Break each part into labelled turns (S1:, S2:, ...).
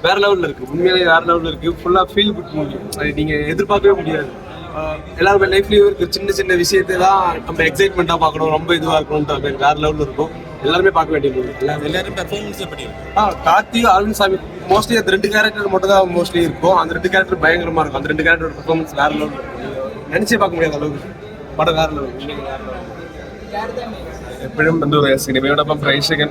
S1: வேற லெவல்ல இருக்கு, உண்மையிலேயே வேற லெவல்ல இருக்கு. ஃபுல்லா ஃபீல் குட் மூவி, நீங்க எதிர்பார்க்கவே முடியாது. எல்லாருமே லைஃப்லயும் இருக்கு சின்ன சின்ன விஷயத்தை தான் நம்ம எக்ஸைட்மெண்டா பார்க்கணும், ரொம்ப இதுவா இருக்கணும். வேற லெவல்ல இருக்கும், எல்லாருமே பார்க்க வேண்டிய மூவி.
S2: எல்லாரும் பெர்ஃபார்மன்ஸ் எப்படி?
S1: கார்த்திக் அரவிந்த் சாமி மோஸ்ட்லி அந்த 2 கேரக்டர் மட்டும் தான் மோஸ்ட்லி இருக்கும். அந்த 2 கேரக்டர் பயங்கரமா இருக்கும். அந்த 2 கேரக்டர் பெர்ஃபார்மன்ஸ் வேற லெவல், நினைச்சே பார்க்க முடியாத அளவுக்கு படம் വേറെ
S3: എപ്പോഴും എന്താ പറയാ, സിനിമയോടൊപ്പം പ്രേക്ഷകൻ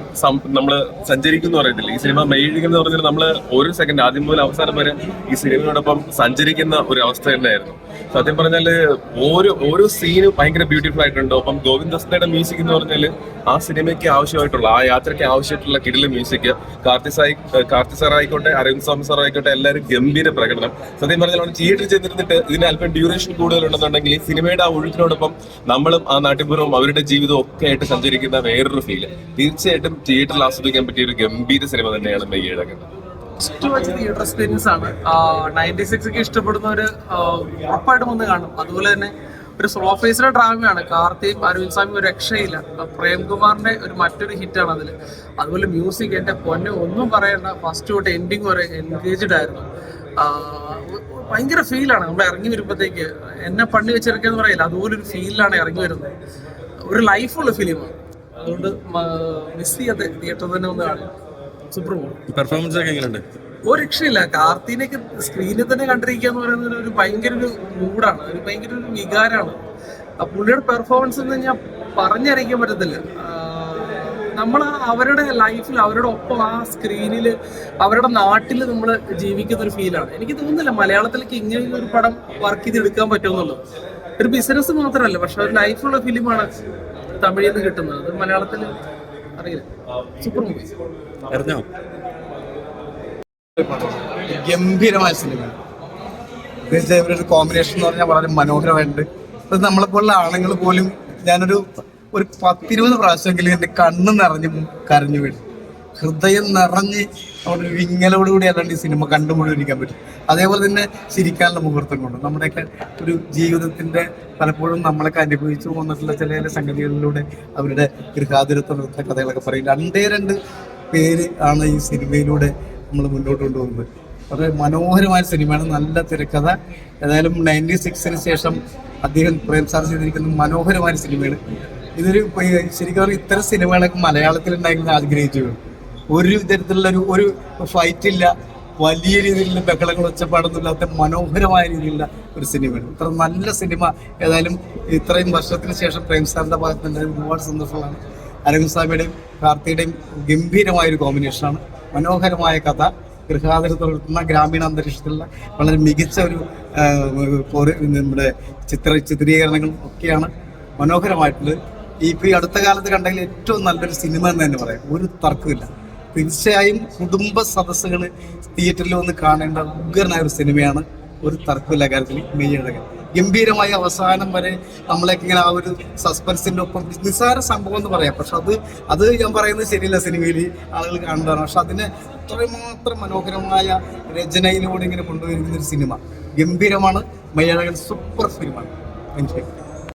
S3: നമ്മള് സഞ്ചരിക്കുന്നു പറയത്തില്ല. ഈ സിനിമ മെയ്ഴിക്കുന്ന പറഞ്ഞാൽ നമ്മള് ഒരു സെക്കൻഡ് ആദ്യം മുതൽ അവസാനം വരെ ഈ സിനിമയോടൊപ്പം സഞ്ചരിക്കുന്ന ഒരു അവസ്ഥ തന്നെയായിരുന്നു. സത്യം പറഞ്ഞാല് ഓരോ സീനും ഭയങ്കര ബ്യൂട്ടിഫുൾ ആയിട്ടുണ്ട്. ഒപ്പം ഗോവിന്ദസ്തയുടെ മ്യൂസിക് എന്ന് പറഞ്ഞാല് ആ സിനിമയ്ക്ക് ആവശ്യമായിട്ടുള്ള, ആ യാത്രയ്ക്ക് ആവശ്യമായിട്ടുള്ള കിടില മ്യൂസിക്. കാർത്തി സാർ ആയിക്കോട്ടെ, അരവിന്ദ് സ്വാമി സാർ ആയിക്കോട്ടെ, എല്ലാവരും ഗംഭീര പ്രകടനം. സത്യം പറഞ്ഞാൽ തിയേറ്ററിൽ ചെന്നിരുന്നിട്ട് ഇതിന് അല്പം ഡ്യൂറേഷൻ കൂടുതലുണ്ടെന്നുണ്ടെങ്കിൽ ഈ സിനിമയുടെ ആ ഒഴുക്കിനോടൊപ്പം നമ്മളും ആ നാട്ടിൻപുറവും അവരുടെ ജീവിതവും ഒക്കെ ആയിട്ട് സഞ്ചരിക്കുന്ന വേറൊരു ഫീല്. തീർച്ചയായിട്ടും തിയേറ്ററിൽ ആസ്വദിക്കാൻ പറ്റിയ ഒരു ഗംഭീര സിനിമ തന്നെയാണ് മെയ്യഴകൻ.
S4: തിയേറ്റർ എക്സ്പീരിയൻസ് ആണ്. 96 ഒക്കെ ഇഷ്ടപ്പെടുന്നവര് ഉറപ്പായിട്ടും ഒന്ന് കാണും. അതുപോലെ തന്നെ ഒരു സ്ലോ ഫേസിലെ ഡ്രാമയാണ്. കാർത്തിക് അരവിന്ദ് സ്വാമി ഒരു രക്ഷയില്ല. പ്രേംകുമാറിന്റെ മറ്റൊരു ഹിറ്റാണ് അതിൽ. അതുപോലെ മ്യൂസിക് എന്റെ പൊന്നെ ഒന്നും പറയണ്ട, ഫസ്റ്റ് തൊട്ട് എൻഡിങ് വരെ എൻഗേജ്ഡ് ആയിരുന്നു. ഭയങ്കര ഫീലാണ് നമ്മൾ ഇറങ്ങി വരുമ്പോഴത്തേക്ക്. എന്നെ പണി വെച്ചെടുക്കാന്ന് പറയില്ല, അതുപോലൊരു ഫീലിലാണ് ഇറങ്ങി വരുന്നത്. ഒരു ലൈഫുള്ള ഫിലിമാണ്. അതുകൊണ്ട് മിസ് ചെയ്യാതെ തിയേറ്റർ തന്നെ ഒന്ന് കാണും. Super movie.
S2: പെർഫോമൻസ് ഒക്കെ എങ്ങനെയുണ്ട്?
S4: ഒരു രക്ഷയില്ല. കാർത്തിനൊക്കെ സ്ക്രീനിൽ തന്നെ കണ്ടിരിക്കുക എന്ന് പറയുന്നത് ഒരു ഭയങ്കര ഒരു മൂഡാണ്, ഒരു ഭയങ്കര ഒരു വികാരമാണ്. പുള്ളിയുടെ പെർഫോമൻസ് എന്ന് ഞാൻ പറഞ്ഞറിയിക്കാൻ പറ്റത്തില്ല. നമ്മൾ അവരുടെ ലൈഫിൽ അവരുടെ ഒപ്പം ആ സ്ക്രീനിൽ അവരുടെ നാട്ടിൽ നമ്മൾ ജീവിക്കുന്ന ഒരു ഫീലാണ്. എനിക്ക് തോന്നുന്നില്ല മലയാളത്തിലേക്ക് ഇങ്ങനെ ഒരു പടം വർക്ക് ചെയ്തെടുക്കാൻ പറ്റുമെന്നുള്ളത്. ഒരു ബിസിനസ് മാത്രമല്ല, പക്ഷെ ഒരു ലൈഫുള്ള ഫിലിമാണ് തമിഴിൽ നിന്ന് കിട്ടുന്നത്. അത് മലയാളത്തിൽ അറിയില്ല. Super movie.
S2: അറിഞ്ഞോ?
S5: ഗംഭീരമായ സിനിമയാണ്. ഇവരൊരു കോമ്പിനേഷൻ എന്ന് പറഞ്ഞാൽ വളരെ മനോഹരമായിട്ടുണ്ട്. ഇപ്പം നമ്മളെപ്പോലുള്ള ആണുങ്ങൾ പോലും ഞാനൊരു 10-20 പ്രാവശ്യമെങ്കിലും എൻ്റെ കണ്ണ് നിറഞ്ഞ് കരഞ്ഞു വീഴും. ഹൃദയം നിറഞ്ഞ് അവിടെ ഒരു വിങ്ങലോടുകൂടി അല്ലാണ്ട് ഈ സിനിമ കണ്ടു മുഴുവനിരിക്കാൻ പറ്റും. അതേപോലെ തന്നെ ചിരിക്കാനുള്ള മുഹൂർത്തം കൊണ്ട് നമ്മുടെയൊക്കെ ഒരു ജീവിതത്തിൻ്റെ പലപ്പോഴും നമ്മളൊക്കെ അനുഭവിച്ചു പോന്നിട്ടുള്ള ചില സംഗതികളിലൂടെ അവരുടെ ഗൃഹാതുരത്വ കഥകളൊക്കെ പറയും. 2 പേര് ആണ് ഈ സിനിമയിലൂടെ നമ്മൾ മുന്നോട്ട് കൊണ്ടുപോകുന്നത്. വളരെ മനോഹരമായ സിനിമയാണ്, നല്ല തിരക്കഥ. ഏതായാലും 96-ന് ശേഷം അദ്ദേഹം പ്രേം സാർ ചെയ്തിരിക്കുന്ന മനോഹരമായ സിനിമയാണ്. ഇതൊരു ശരിക്കും പറഞ്ഞാൽ ഇത്തരം സിനിമകളൊക്കെ മലയാളത്തിൽ ഉണ്ടായിരുന്നു ആഗ്രഹിച്ചു. ഒരു തരത്തിലുള്ള ഒരു ഫൈറ്റില്ല, വലിയ രീതിയിലുള്ള ബഹളങ്ങൾ ഒച്ചപ്പാടൊന്നും ഇല്ലാത്ത മനോഹരമായ രീതിയിലുള്ള ഒരു സിനിമയാണ്. ഇത്ര നല്ല സിനിമ ഏതായാലും ഇത്രയും വർഷത്തിന് ശേഷം പ്രേം സാറിൻ്റെ ഭാഗത്ത് നിന്ന് ഒരുപാട് സന്തോഷമാണ്. അരവിന്ദ് സ്വാമിയുടെയും കാർത്തിയുടെയും ഗംഭീരമായൊരു കോമ്പിനേഷനാണ്. മനോഹരമായ കഥ, ഗൃഹാതുരത്വം നടത്തുന്ന ഗ്രാമീണ അന്തരീക്ഷത്തിലുള്ള വളരെ മികച്ച ഒരു നമ്മുടെ ചിത്രീകരണങ്ങളും ഒക്കെയാണ് മനോഹരമായിട്ടുള്ളത്. ഈ അടുത്ത കാലത്ത് കണ്ടെങ്കിൽ ഏറ്റവും നല്ലൊരു സിനിമ എന്ന് തന്നെ പറയാം, ഒരു തർക്കമില്ല. തീർച്ചയായും കുടുംബ സദസ്സുകൾ തിയേറ്ററിൽ വന്ന് കാണേണ്ട ഉഗ്രനായ ഒരു സിനിമയാണ്, ഒരു തർക്കമില്ല കാര്യത്തിൽ മെയ്യഴകൻ. ഗംഭീരമായ അവസാനം വരെ നമ്മളൊക്കെ ഇങ്ങനെ ആ ഒരു സസ്പെൻസിൻ്റെ ഒപ്പം നിസ്സാര സംഭവം എന്ന് പറയാം. പക്ഷെ അത് ഞാൻ പറയുന്നത് ശരിയല്ല, സിനിമയിൽ ആളുകൾ കാണുന്നതാണ്. പക്ഷെ അതിനെ അത്രമാത്രം മനോഹരമായ രചനയിലൂടെ ഇങ്ങനെ കൊണ്ടുവരുന്ന ഒരു സിനിമ ഗംഭീരമാണ്. മെയ്യഴകൻ സൂപ്പർ ഫിലിമാണ്. Thank U.